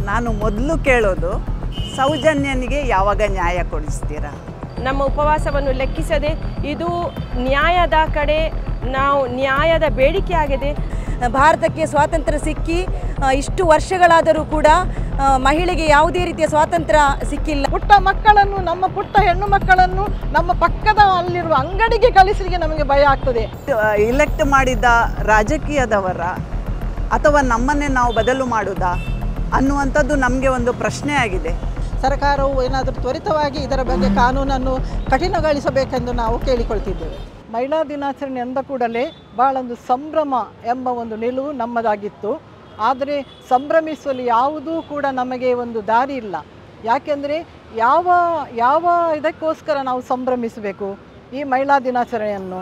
ನಾನು ಮೊದಲು ಕೇಳೋದು ಸೌಜನ್ಯನಿಗೆ ಯಾವಾಗ ನ್ಯಾಯ ಕೊಡಿಸ್ತೀರಾ? ನಮ್ಮ ಉಪವಾಸವನ್ನು ಲೆಕ್ಕಿಸದೆ ಇದು ನ್ಯಾಯದ ಕಡೆ ನಾವು ನ್ಯಾಯದ ಬೇಡಿಕೆ ಆಗಿದೆ. ಭಾರತಕ್ಕೆ ಸ್ವಾತಂತ್ರ್ಯ ಸಿಕ್ಕಿ ಇಷ್ಟು ವರ್ಷಗಳಾದರೂ ಕೂಡ ಮಹಿಳೆಗೆ ಯಾವುದೇ ರೀತಿಯ ಸ್ವಾತಂತ್ರ್ಯ ಸಿಕ್ಕಿಲ್ಲ. ಪುಟ್ಟ ಮಕ್ಕಳನ್ನು, ನಮ್ಮ ಪುಟ್ಟ ಹೆಣ್ಣು ಮಕ್ಕಳನ್ನು ನಮ್ಮ ಪಕ್ಕದ ಅಲ್ಲಿರುವ ಅಂಗಡಿಗೆ ಕಳಿಸಲಿಕ್ಕೆ ನಮಗೆ ಭಯ ಆಗ್ತದೆ. ಇಲೆಕ್ಟ್ ಮಾಡಿದ ರಾಜಕೀಯದವರ ಅಥವಾ ನಮ್ಮನ್ನೇ ನಾವು ಬದಲು ಮಾಡುವುದಾ ಅನ್ನುವಂಥದ್ದು ನಮಗೆ ಒಂದು ಪ್ರಶ್ನೆ ಆಗಿದೆ. ಸರ್ಕಾರವು ಏನಾದರೂ ತ್ವರಿತವಾಗಿ ಇದರ ಬಗ್ಗೆ ಕಾನೂನನ್ನು ಕಠಿಣಗೊಳಿಸಬೇಕೆಂದು ನಾವು ಕೇಳಿಕೊಳ್ತಿದ್ದೇವೆ. ಮಹಿಳಾ ದಿನಾಚರಣೆ ಅಂದ ಕೂಡಲೇ ಭಾಳೊಂದು ಸಂಭ್ರಮ ಎಂಬ ಒಂದು ನಿಲುವು ನಮ್ಮದಾಗಿತ್ತು. ಆದರೆ ಸಂಭ್ರಮಿಸಲು ಯಾವುದೂ ಕೂಡ ನಮಗೆ ಒಂದು ದಾರಿ ಇಲ್ಲ. ಯಾಕೆಂದರೆ ಯಾವ ಇದಕ್ಕೋಸ್ಕರ ನಾವು ಸಂಭ್ರಮಿಸಬೇಕು ಈ ಮಹಿಳಾ ದಿನಾಚರಣೆಯನ್ನು?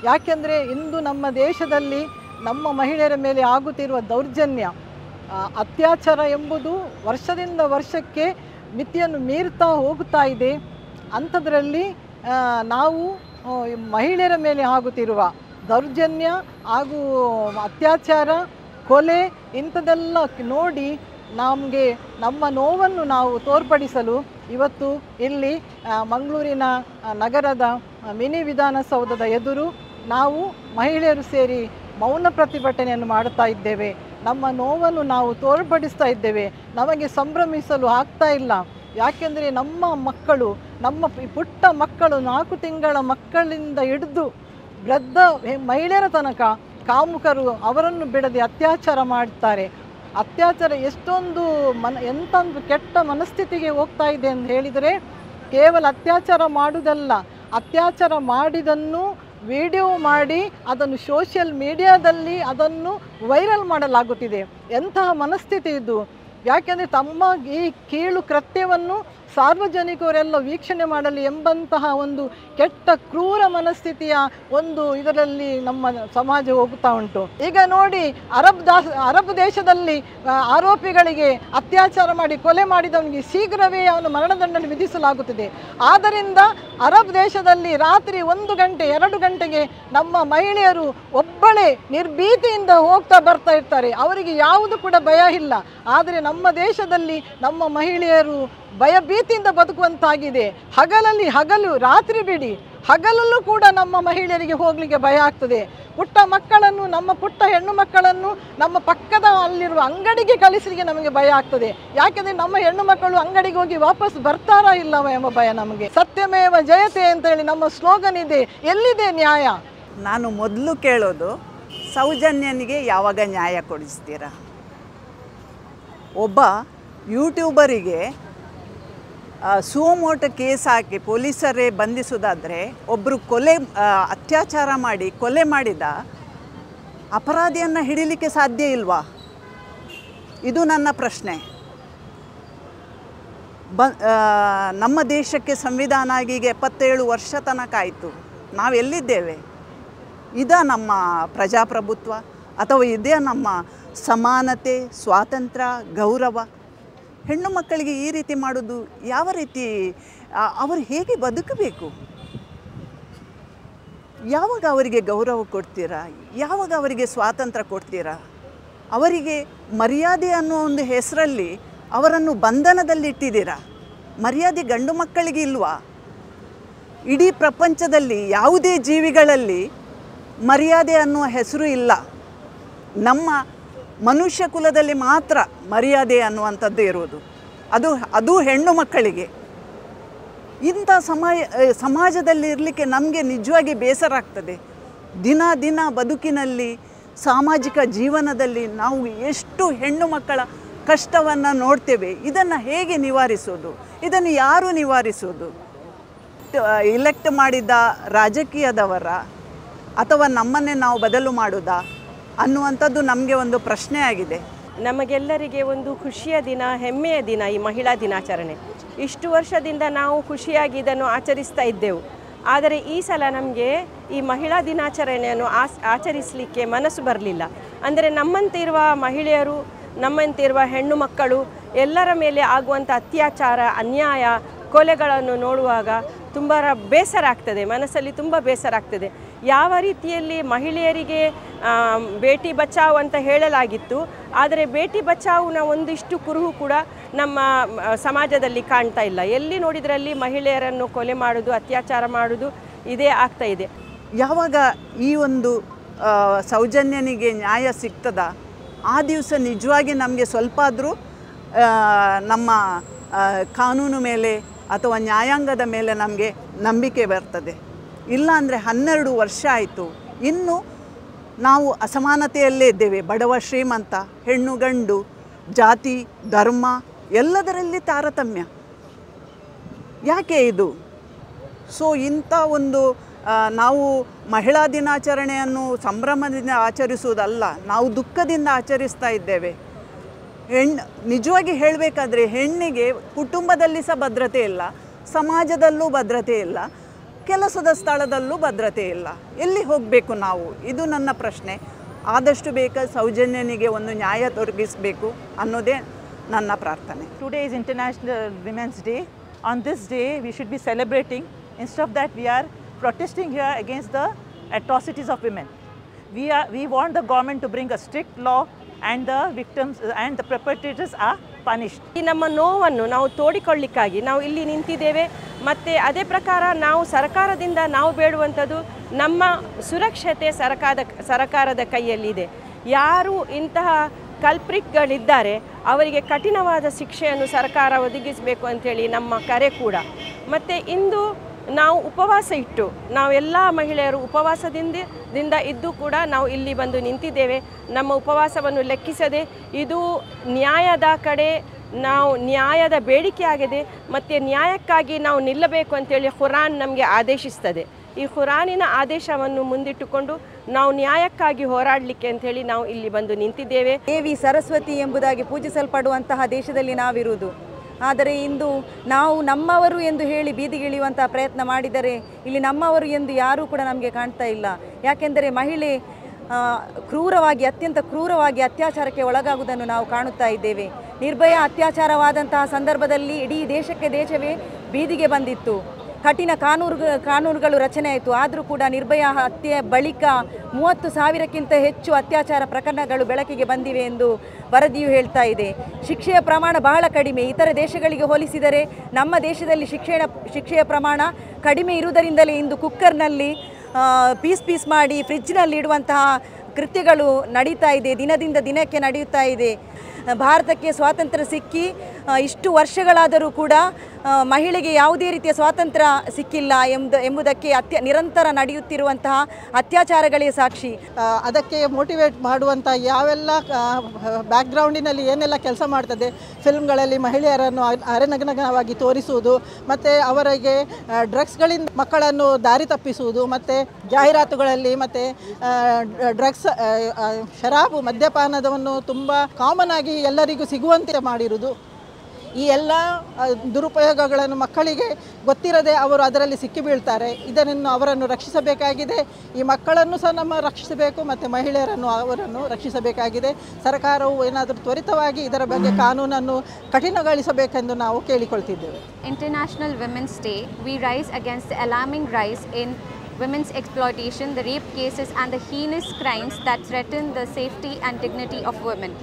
ಯಾಕೆಂದರೆ ಇಂದು ನಮ್ಮ ದೇಶದಲ್ಲಿ ನಮ್ಮ ಮಹಿಳೆಯರ ಮೇಲೆ ಆಗುತ್ತಿರುವ ದೌರ್ಜನ್ಯ, ಅತ್ಯಾಚಾರ ಎಂಬುದು ವರ್ಷದಿಂದ ವರ್ಷಕ್ಕೆ ಮಿತಿಯನ್ನು ಮೀರ್ತಾ ಹೋಗುತ್ತಾ ಇದೆ. ಅಂಥದ್ರಲ್ಲಿ ನಾವು ಮಹಿಳೆಯರ ಮೇಲೆ ಆಗುತ್ತಿರುವ ದೌರ್ಜನ್ಯ ಹಾಗೂ ಅತ್ಯಾಚಾರ, ಕೊಲೆ ಇಂಥದ್ದೆಲ್ಲ ನೋಡಿ ನಮಗೆ ನಮ್ಮ ನೋವನ್ನು ನಾವು ತೋರ್ಪಡಿಸಲು ಇವತ್ತು ಇಲ್ಲಿ ಮಂಗಳೂರಿನ ನಗರದ ಮಿನಿ ವಿಧಾನಸೌಧದ ಎದುರು ನಾವು ಮಹಿಳೆಯರು ಸೇರಿ ಮೌನ ಪ್ರತಿಭಟನೆಯನ್ನು ಮಾಡುತ್ತಾ ಇದ್ದೇವೆ. ನಮ್ಮ ನೋವನ್ನು ನಾವು ತೋರ್ಪಡಿಸ್ತಾ ಇದ್ದೇವೆ. ನಮಗೆ ಸಂಭ್ರಮಿಸಲು ಆಗ್ತಾ ಇಲ್ಲ. ಯಾಕೆಂದರೆ ನಮ್ಮ ಮಕ್ಕಳು, ನಮ್ಮ ಪುಟ್ಟ ಮಕ್ಕಳು, 4 ತಿಂಗಳ ಮಕ್ಕಳಿಂದ ಹಿಡಿದು ವೃದ್ಧ ಮಹಿಳೆಯರ ತನಕ ಕಾಮುಕರು ಅವರನ್ನು ಬಿಡದೆ ಅತ್ಯಾಚಾರ ಮಾಡ್ತಾರೆ. ಅತ್ಯಾಚಾರ ಎಷ್ಟೊಂದು ಎಂಥೊಂದು ಕೆಟ್ಟ ಮನಸ್ಥಿತಿಗೆ ಹೋಗ್ತಾ ಇದೆ ಅಂತ ಹೇಳಿದರೆ, ಕೇವಲ ಅತ್ಯಾಚಾರ ಮಾಡುವುದಲ್ಲ, ಅತ್ಯಾಚಾರ ಮಾಡಿದನ್ನು ವಿಡಿಯೋ ಮಾಡಿ ಅದನ್ನು ಸೋಷಿಯಲ್ ಮೀಡಿಯಾದಲ್ಲಿ ಅದನ್ನು ವೈರಲ್ ಮಾಡಲಾಗುತ್ತಿದೆ. ಎಂತಹ ಮನಸ್ಥಿತಿ ಇದು? ಯಾಕೆಂದರೆ ತಮ್ಮ ಈ ಕೀಳು ಕೃತ್ಯವನ್ನು ಸಾರ್ವಜನಿಕರೆಲ್ಲ ವೀಕ್ಷಣೆ ಮಾಡಲಿ ಎಂಬಂತಹ ಒಂದು ಕೆಟ್ಟ ಕ್ರೂರ ಮನಸ್ಥಿತಿಯ ಒಂದು ಇದರಲ್ಲಿ ನಮ್ಮ ಸಮಾಜ ಹೋಗ್ತಾ ಉಂಟು. ಈಗ ನೋಡಿ, ಅರಬ್ ದೇಶದಲ್ಲಿ ಆರೋಪಿಗಳಿಗೆ ಅತ್ಯಾಚಾರ ಮಾಡಿ ಕೊಲೆ ಮಾಡಿದವನಿಗೆ ಶೀಘ್ರವೇ ಅವನು ಮರಣದಂಡನೆ ವಿಧಿಸಲಾಗುತ್ತಿದೆ. ಆದ್ದರಿಂದ ಅರಬ್ ದೇಶದಲ್ಲಿ ರಾತ್ರಿ 1 ಗಂಟೆ 2 ಗಂಟೆಗೆ ನಮ್ಮ ಮಹಿಳೆಯರು ಒಬ್ಬಳೇ ನಿರ್ಭೀತಿಯಿಂದ ಹೋಗ್ತಾ ಬರ್ತಾ ಇರ್ತಾರೆ. ಅವರಿಗೆ ಯಾವುದು ಕೂಡ ಭಯ ಇಲ್ಲ. ಆದರೆ ನಮ್ಮ ದೇಶದಲ್ಲಿ ನಮ್ಮ ಮಹಿಳೆಯರು ಭಯಭೀತಿಯಿಂದ ಬದುಕುವಂತಾಗಿದೆ. ಹಗಲು ರಾತ್ರಿ ಬಿಡಿ, ಹಗಲಲ್ಲೂ ಕೂಡ ನಮ್ಮ ಮಹಿಳೆಯರಿಗೆ ಹೋಗಲಿಕ್ಕೆ ಭಯ ಆಗ್ತದೆ. ಪುಟ್ಟ ಮಕ್ಕಳನ್ನು, ನಮ್ಮ ಪುಟ್ಟ ಹೆಣ್ಣು ಮಕ್ಕಳನ್ನು ನಮ್ಮ ಪಕ್ಕದ ಅಲ್ಲಿರುವ ಅಂಗಡಿಗೆ ಕಳಿಸಲಿಕ್ಕೆ ನಮಗೆ ಭಯ ಆಗ್ತದೆ. ಯಾಕೆಂದರೆ ನಮ್ಮ ಹೆಣ್ಣು ಮಕ್ಕಳು ಅಂಗಡಿಗೆ ಹೋಗಿ ವಾಪಸ್ ಬರ್ತಾರಾ ಇಲ್ಲವ ಎಂಬ ಭಯ ನಮಗೆ. ಸತ್ಯಮೇವ ಜಯತೆ ಅಂತೇಳಿ ನಮ್ಮ ಸ್ಲೋಗನ್ ಇದೆ. ಎಲ್ಲಿದೆ ನ್ಯಾಯ? ನಾನು ಮೊದಲು ಕೇಳೋದು ಸೌಜನ್ಯನಿಗೆ ಯಾವಾಗ ನ್ಯಾಯ ಕೊಡಿಸ್ತೀರಾ? ಒಬ್ಬ ಯೂಟ್ಯೂಬರಿಗೆ ಸುಮೋಟೋ ಕೇಸ್ ಹಾಕಿ ಪೊಲೀಸರೇ ಬಂಧಿಸೋದಾದರೆ, ಒಬ್ಬರು ಅತ್ಯಾಚಾರ ಮಾಡಿ ಕೊಲೆ ಮಾಡಿದ ಅಪರಾಧಿಯನ್ನು ಹಿಡಿಲಿಕ್ಕೆ ಸಾಧ್ಯ ಇಲ್ವಾ? ಇದು ನನ್ನ ಪ್ರಶ್ನೆ. ನಮ್ಮ ದೇಶಕ್ಕೆ ಸಂವಿಧಾನ ಈಗ 77 ವರ್ಷ ತನಕ ಆಯಿತು. ನಾವೆಲ್ಲಿದ್ದೇವೆ? ಇದೇ ನಮ್ಮ ಪ್ರಜಾಪ್ರಭುತ್ವ ಅಥವಾ ಇದೇ ನಮ್ಮ ಸಮಾನತೆ, ಸ್ವಾತಂತ್ರ್ಯ, ಗೌರವ? ಹೆಣ್ಣು ಮಕ್ಕಳಿಗೆ ಈ ರೀತಿ ಮಾಡೋದು ಯಾವ ರೀತಿ? ಅವರು ಹೇಗೆ ಬದುಕಬೇಕು? ಯಾವಾಗ ಅವರಿಗೆ ಗೌರವ ಕೊಡ್ತೀರಾ? ಯಾವಾಗ ಅವರಿಗೆ ಸ್ವಾತಂತ್ರ್ಯ ಕೊಡ್ತೀರಾ? ಅವರಿಗೆ ಮರ್ಯಾದೆ ಅನ್ನೋ ಒಂದು ಹೆಸರಲ್ಲಿ ಅವರನ್ನು ಬಂಧನದಲ್ಲಿಟ್ಟಿದ್ದೀರಾ. ಮರ್ಯಾದೆ ಗಂಡು ಮಕ್ಕಳಿಗೆ ಇಲ್ವಾ? ಇಡೀ ಪ್ರಪಂಚದಲ್ಲಿ ಯಾವುದೇ ಜೀವಿಗಳಲ್ಲಿ ಮರ್ಯಾದೆ ಅನ್ನುವ ಹೆಸರು ಇಲ್ಲ. ನಮ್ಮ ಮನುಷ್ಯ ಕುಲದಲ್ಲಿ ಮಾತ್ರ ಮರ್ಯಾದೆ ಅನ್ನುವಂಥದ್ದು ಇರುವುದು. ಅದು ಹೆಣ್ಣು ಮಕ್ಕಳಿಗೆ. ಇಂಥ ಸಮಾಜದಲ್ಲಿ ಇರಲಿಕ್ಕೆ ನಮಗೆ ನಿಜವಾಗಿ ಬೇಸರ ಆಗ್ತದೆ. ದಿನ ಬದುಕಿನಲ್ಲಿ, ಸಾಮಾಜಿಕ ಜೀವನದಲ್ಲಿ ನಾವು ಎಷ್ಟು ಹೆಣ್ಣು ಮಕ್ಕಳ ಕಷ್ಟವನ್ನು ನೋಡ್ತೇವೆ. ಇದನ್ನು ಹೇಗೆ ನಿವಾರಿಸೋದು? ಇದನ್ನು ಯಾರು ನಿವಾರಿಸೋದು? ಇಲೆಕ್ಟ್ ಮಾಡಿದ ರಾಜಕೀಯದವರ ಅಥವಾ ನಮ್ಮನ್ನೇ ನಾವು ಬದಲು ಮಾಡೋದಾ ಅನ್ನುವಂಥದ್ದು ನಮಗೆ ಒಂದು ಪ್ರಶ್ನೆ ಆಗಿದೆ. ನಮಗೆಲ್ಲರಿಗೆ ಒಂದು ಖುಷಿಯ ದಿನ, ಹೆಮ್ಮೆಯ ದಿನ ಈ ಮಹಿಳಾ ದಿನಾಚರಣೆ. ಇಷ್ಟು ವರ್ಷದಿಂದ ನಾವು ಖುಷಿಯಾಗಿ ಇದನ್ನು ಆಚರಿಸ್ತಾ ಇದ್ದೆವು. ಆದರೆ ಈ ಸಲ ನಮಗೆ ಈ ಮಹಿಳಾ ದಿನಾಚರಣೆಯನ್ನು ಆಚರಿಸಲಿಕ್ಕೆ ಮನಸ್ಸು ಬರಲಿಲ್ಲ. ಅಂದರೆ ನಮ್ಮಂತಿರುವ ಮಹಿಳೆಯರು, ನಮ್ಮಂತಿರುವ ಹೆಣ್ಣು ಮಕ್ಕಳು ಎಲ್ಲರ ಮೇಲೆ ಆಗುವಂಥ ಅತ್ಯಾಚಾರ, ಅನ್ಯಾಯ, ಕೊಲೆಗಳನ್ನು ನೋಡುವಾಗ ತುಂಬ ಬೇಸರ ಆಗ್ತದೆ. ಮನಸ್ಸಲ್ಲಿ ತುಂಬ ಬೇಸರ ಆಗ್ತದೆ. ಯಾವ ರೀತಿಯಲ್ಲಿ ಮಹಿಳೆಯರಿಗೆ ಬೇಟಿ ಬಚಾವ್ ಅಂತ ಹೇಳಲಾಗಿತ್ತು, ಆದರೆ ಬೇಟಿ ಬಚಾವ್ನ ಒಂದಿಷ್ಟು ಕುರುಹು ಕೂಡ ನಮ್ಮ ಸಮಾಜದಲ್ಲಿ ಕಾಣ್ತಾ ಇಲ್ಲ. ಎಲ್ಲಿ ನೋಡಿದ್ರಲ್ಲಿ ಮಹಿಳೆಯರನ್ನು ಕೊಲೆ ಮಾಡೋದು, ಅತ್ಯಾಚಾರ ಮಾಡೋದು ಇದೇ ಆಗ್ತಾ ಇದೆ. ಯಾವಾಗ ಈ ಒಂದು ಸೌಜನ್ಯನಿಗೆ ನ್ಯಾಯ ಸಿಗ್ತದ ಆ ದಿವಸ ನಿಜವಾಗಿ ನಮಗೆ ಸ್ವಲ್ಪ ಆದರೂ ನಮ್ಮ ಕಾನೂನು ಮೇಲೆ ಅಥವಾ ನ್ಯಾಯಾಂಗದ ಮೇಲೆ ನಮಗೆ ನಂಬಿಕೆ ಬರ್ತದೆ. ಇಲ್ಲ ಅಂದರೆ 12 ವರ್ಷ ಆಯಿತು, ಇನ್ನೂ ನಾವು ಅಸಮಾನತೆಯಲ್ಲೇ ಇದ್ದೇವೆ. ಬಡವ ಶ್ರೀಮಂತ, ಹೆಣ್ಣು ಗಂಡು, ಜಾತಿ ಧರ್ಮ ಎಲ್ಲದರಲ್ಲಿ ತಾರತಮ್ಯ. ಯಾಕೆ ಇದು? ಸೊ ಇಂಥ ಒಂದು ನಾವು ಮಹಿಳಾ ದಿನಾಚರಣೆಯನ್ನು ಸಂಭ್ರಮದಿಂದ ಆಚರಿಸುವುದಲ್ಲ, ನಾವು ದುಃಖದಿಂದ ಆಚರಿಸ್ತಾ ಇದ್ದೇವೆ. ನಿಜವಾಗಿ ಹೇಳಬೇಕಾದ್ರೆ ಹೆಣ್ಣಿಗೆ ಕುಟುಂಬದಲ್ಲಿ ಸಹ ಭದ್ರತೆ ಇಲ್ಲ, ಸಮಾಜದಲ್ಲೂ ಭದ್ರತೆ ಇಲ್ಲ, ಕೆಲಸದ ಸ್ಥಳದಲ್ಲೂ ಭದ್ರತೆ ಇಲ್ಲ. ಎಲ್ಲಿ ಹೋಗಬೇಕು ನಾವು? ಇದು ನನ್ನ ಪ್ರಶ್ನೆ. ಆದಷ್ಟು ಬೇಗ ಸೌಜನ್ಯನಿಗೆ ಒಂದು ನ್ಯಾಯ ದೊರಕಿಸಬೇಕು ಅನ್ನೋದೇ ನನ್ನ ಪ್ರಾರ್ಥನೆ. Today is International Women's Day. On this day we should be celebrating. Instead of that we are protesting here against the atrocities of women. We want the government to bring a strict law and the victims and the perpetrators are punished. ಈ ನಮ್ಮ ನೋವನ್ನು ನಾವು ತೋಡಿಕೊಳ್ಳಿಕ್ಕಾಗಿ ನಾವು ಇಲ್ಲಿ ನಿಂತಿದ್ದೇವೆ. ಮತ್ತು ಅದೇ ಪ್ರಕಾರ ನಾವು ಸರ್ಕಾರದಿಂದ ನಾವು ಬೇಡುವಂಥದ್ದು ನಮ್ಮ ಸುರಕ್ಷತೆ ಸರ್ಕಾರದ ಕೈಯಲ್ಲಿದೆ. ಯಾರು ಇಂತಹ ಕಲ್ಪ್ರಿಟ್ಗಳಿದ್ದಾರೆ ಅವರಿಗೆ ಕಠಿಣವಾದ ಶಿಕ್ಷೆಯನ್ನು ಸರ್ಕಾರ ಒದಗಿಸಬೇಕು ಅಂಥೇಳಿ ನಮ್ಮ ಕರೆ ಕೂಡ. ಮತ್ತು ಇಂದು ನಾವು ಉಪವಾಸ ಇಟ್ಟು ನಾವೆಲ್ಲ ಮಹಿಳೆಯರು ಉಪವಾಸದಿಂದ ಇದ್ದು ಕೂಡ ನಾವು ಇಲ್ಲಿ ಬಂದು ನಿಂತಿದ್ದೇವೆ. ನಮ್ಮ ಉಪವಾಸವನ್ನು ಲೆಕ್ಕಿಸದೆ ಇದು ನ್ಯಾಯದ ಕಡೆ ನಾವು ನ್ಯಾಯದ ಬೇಡಿಕೆ ಆಗಿದೆ ಮತ್ತು ನ್ಯಾಯಕ್ಕಾಗಿ ನಾವು ನಿಲ್ಲಬೇಕು ಅಂತೇಳಿ ಖುರಾನ್ ನಮಗೆ ಆದೇಶಿಸ್ತದೆ. ಈ ಖುರಾನಿನ ಆದೇಶವನ್ನು ಮುಂದಿಟ್ಟುಕೊಂಡು ನಾವು ನ್ಯಾಯಕ್ಕಾಗಿ ಹೋರಾಡಲಿಕ್ಕೆ ಅಂಥೇಳಿ ನಾವು ಇಲ್ಲಿ ಬಂದು ನಿಂತಿದ್ದೇವೆ. ದೇವಿ ಸರಸ್ವತಿ ಎಂಬುದಾಗಿ ಪೂಜಿಸಲ್ಪಡುವಂತಹ ದೇಶದಲ್ಲಿ ನಾವಿರುವುದು. ಆದರೆ ಇಂದು ನಾವು ನಮ್ಮವರು ಎಂದು ಹೇಳಿ ಬೀದಿಗಿಳಿಯುವಂತಹ ಪ್ರಯತ್ನ ಮಾಡಿದರೆ ಇಲ್ಲಿ ನಮ್ಮವರು ಎಂದು ಯಾರೂ ಕೂಡ ನಮಗೆ ಕಾಣ್ತಾ ಇಲ್ಲ. ಯಾಕೆಂದರೆ ಮಹಿಳೆ ಅತ್ಯಂತ ಕ್ರೂರವಾಗಿ ಅತ್ಯಾಚಾರಕ್ಕೆ ಒಳಗಾಗುವುದನ್ನು ನಾವು ಕಾಣುತ್ತಾ ಇದ್ದೇವೆ. ನಿರ್ಭಯ ಅತ್ಯಾಚಾರವಾದಂತಹ ಸಂದರ್ಭದಲ್ಲಿ ಇಡೀ ದೇಶವೇ ಬೀದಿಗೆ ಬಂದಿತ್ತು. ಕಠಿಣ ಕಾನೂನುಗಳು ರಚನೆ ಆಯಿತು. ಆದರೂ ಕೂಡ ನಿರ್ಭಯ ಹತ್ಯೆ ಬಳಿಕ 30,000ಕ್ಕಿಂತ ಹೆಚ್ಚು ಅತ್ಯಾಚಾರ ಪ್ರಕರಣಗಳು ಬೆಳಕಿಗೆ ಬಂದಿವೆ ಎಂದು ವರದಿಯು ಹೇಳ್ತಾ ಇದೆ. ಶಿಕ್ಷೆಯ ಪ್ರಮಾಣ ಬಹಳ ಕಡಿಮೆ. ಇತರ ದೇಶಗಳಿಗೆ ಹೋಲಿಸಿದರೆ ನಮ್ಮ ದೇಶದಲ್ಲಿ ಶಿಕ್ಷೆಯ ಪ್ರಮಾಣ ಕಡಿಮೆ ಇರುವುದರಿಂದಲೇ ಇಂದು ಕುಕ್ಕರ್ನಲ್ಲಿ ಪೀಸ್ ಮಾಡಿ ಫ್ರಿಡ್ಜ್ನಲ್ಲಿ ಇಡುವಂತಹ ಕೃತ್ಯಗಳು ನಡೀತಾ ಇದೆ, ದಿನದಿಂದ ದಿನಕ್ಕೆ ನಡೆಯುತ್ತಾ ಇದೆ. ಭಾರತಕ್ಕೆ ಸ್ವಾತಂತ್ರ್ಯ ಸಿಕ್ಕಿ ಇಷ್ಟು ವರ್ಷಗಳಾದರೂ ಕೂಡ ಮಹಿಳೆಗೆ ಯಾವುದೇ ರೀತಿಯ ಸ್ವಾತಂತ್ರ್ಯ ಸಿಕ್ಕಿಲ್ಲ ಎಂಬುದಕ್ಕೆ ನಿರಂತರ ನಡೆಯುತ್ತಿರುವಂತಹ ಅತ್ಯಾಚಾರಗಳೇ ಸಾಕ್ಷಿ. ಅದಕ್ಕೆ ಮೋಟಿವೇಟ್ ಮಾಡುವಂಥ ಯಾವೆಲ್ಲ ಬ್ಯಾಕ್ಗ್ರೌಂಡಿನಲ್ಲಿ ಏನೆಲ್ಲ ಕೆಲಸ ಮಾಡ್ತದೆ, ಫಿಲ್ಮ್ಗಳಲ್ಲಿ ಮಹಿಳೆಯರನ್ನು ಅರೆನಗ್ನವಾಗಿ ತೋರಿಸುವುದು, ಮತ್ತು ಅವರಿಗೆ ಡ್ರಗ್ಸ್ಗಳಿಂದ ಮಕ್ಕಳನ್ನು ದಾರಿ ತಪ್ಪಿಸುವುದು, ಮತ್ತು ಜಾಹೀರಾತುಗಳಲ್ಲಿ ಮತ್ತು ಡ್ರಗ್ಸ್ ಶರಾಬು ಮದ್ಯಪಾನದವನ್ನು ತುಂಬ ಕಾಮನ್ ಆಗಿ ಎಲ್ಲರಿಗೂ ಸಿಗುವಂತೆ ಮಾಡಿರುವುದು, ಈ ಎಲ್ಲ ದುರುಪಯೋಗಗಳನ್ನು ಮಕ್ಕಳಿಗೆ ಗೊತ್ತಿರದೆ ಅವರು ಅದರಲ್ಲಿ ಸಿಕ್ಕಿಬೀಳ್ತಾರೆ. ಇದನ್ನು ಅವರನ್ನು ರಕ್ಷಿಸಬೇಕಾಗಿದೆ. ಈ ಮಕ್ಕಳನ್ನು ಸಹ ನಮ್ಮ ರಕ್ಷಿಸಬೇಕು ಮತ್ತು ಮಹಿಳೆಯರನ್ನು ಅವರನ್ನು ರಕ್ಷಿಸಬೇಕಾಗಿದೆ. ಸರ್ಕಾರವು ಏನಾದರೂ ತ್ವರಿತವಾಗಿ ಇದರ ಬಗ್ಗೆ ಕಾನೂನನ್ನು ಕಠಿಣಗೊಳಿಸಬೇಕೆಂದು ನಾವು ಕೇಳಿಕೊಳ್ತಿದ್ದೇವೆ. International Women's Day, we rise against the alarming rise in women's exploitation, the rape cases and the heinous crimes that threaten the safety and dignity of women.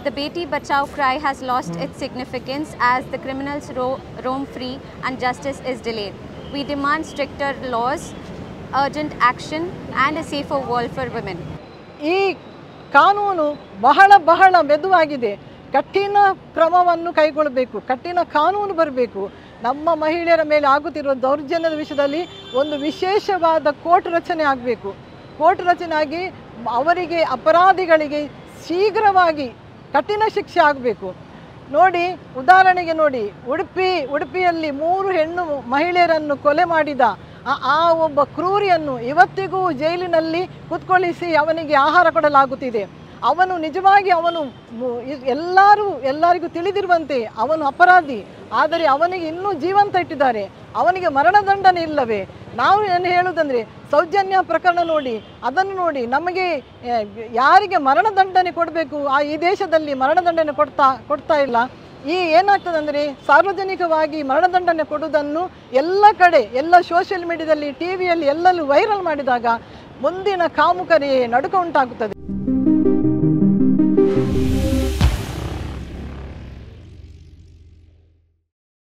The Beti Bachao cry has lost its significance as the criminals roam free and justice is delayed. We demand stricter laws, urgent action and a safer world for women. ಈ ಕಾನೂನು ಬಹಳ ಮೆದುವಾಗಿದೆ. ಕಠಿಣ ಕ್ರಮವನ್ನು ಕೈಗೊಳ್ಳಬೇಕು, ಕಠಿಣ ಕಾನೂನು ಬರಬೇಕು. ನಮ್ಮ ಮಹಿಳೆಯರ ಮೇಲೆ ಆಗುತ್ತಿರುವ ದೌರ್ಜನ್ಯದ ವಿಷಯದಲ್ಲಿ ಒಂದು ವಿಶೇಷವಾದ ಕೋರ್ಟ್ ರಚನೆ ಆಗಬೇಕು. ಕೋರ್ಟ್ ರಚನೆ ಆಗಿ ಅವರಿಗೆ ಅಪರಾಧಿಗಳಿಗೆ ಶೀಘ್ರವಾಗಿ ಕಠಿಣ ಶಿಕ್ಷೆ ಆಗಬೇಕು. ನೋಡಿ, ಉದಾಹರಣೆಗೆ ನೋಡಿ, ಉಡುಪಿಯಲ್ಲಿ 3 ಹೆಣ್ಣು ಮಹಿಳೆಯರನ್ನು ಕೊಲೆ ಮಾಡಿದ ಆ ಒಬ್ಬ ಕ್ರೂರಿಯನ್ನು ಇವತ್ತಿಗೂ ಜೈಲಿನಲ್ಲಿ ಕುತ್ಕೊಳ್ಳಿಸಿ ಅವನಿಗೆ ಆಹಾರ ಕೊಡಲಾಗುತ್ತಿದೆ. ಅವನು ನಿಜವಾಗಿ ಎಲ್ಲರಿಗೂ ತಿಳಿದಿರುವಂತೆ ಅವನು ಅಪರಾಧಿ, ಆದರೆ ಅವನಿಗೆ ಇನ್ನೂ ಜೀವಂತ ಇಟ್ಟಿದ್ದಾರೆ. ಅವನಿಗೆ ಮರಣದಂಡನೆ ಇಲ್ಲವೇ? ನಾವು ಏನು ಹೇಳುವುದಂದರೆ, ಸೌಜನ್ಯ ಪ್ರಕರಣ ನೋಡಿ, ಅದನ್ನು ನೋಡಿ, ನಮಗೆ ಯಾರಿಗೆ ಮರಣದಂಡನೆ ಕೊಡಬೇಕು ಈ ದೇಶದಲ್ಲಿ ಮರಣದಂಡನೆ ಕೊಡ್ತಾ ಇಲ್ಲ. ಏನಾಗ್ತದೆ ಅಂದರೆ, ಸಾರ್ವಜನಿಕವಾಗಿ ಮರಣದಂಡನೆ ಕೊಡುವುದನ್ನು ಎಲ್ಲ ಕಡೆ, ಎಲ್ಲ ಸೋಷಿಯಲ್ ಮೀಡಿಯಾದಲ್ಲಿ, ಟಿ ವಿಯಲ್ಲಿ ಎಲ್ಲಲ್ಲೂ ವೈರಲ್ ಮಾಡಿದಾಗ ಮುಂದಿನ ಕಾಮುಕರಿಗೆ ನಡುಕ ಉಂಟಾಗುತ್ತದೆ.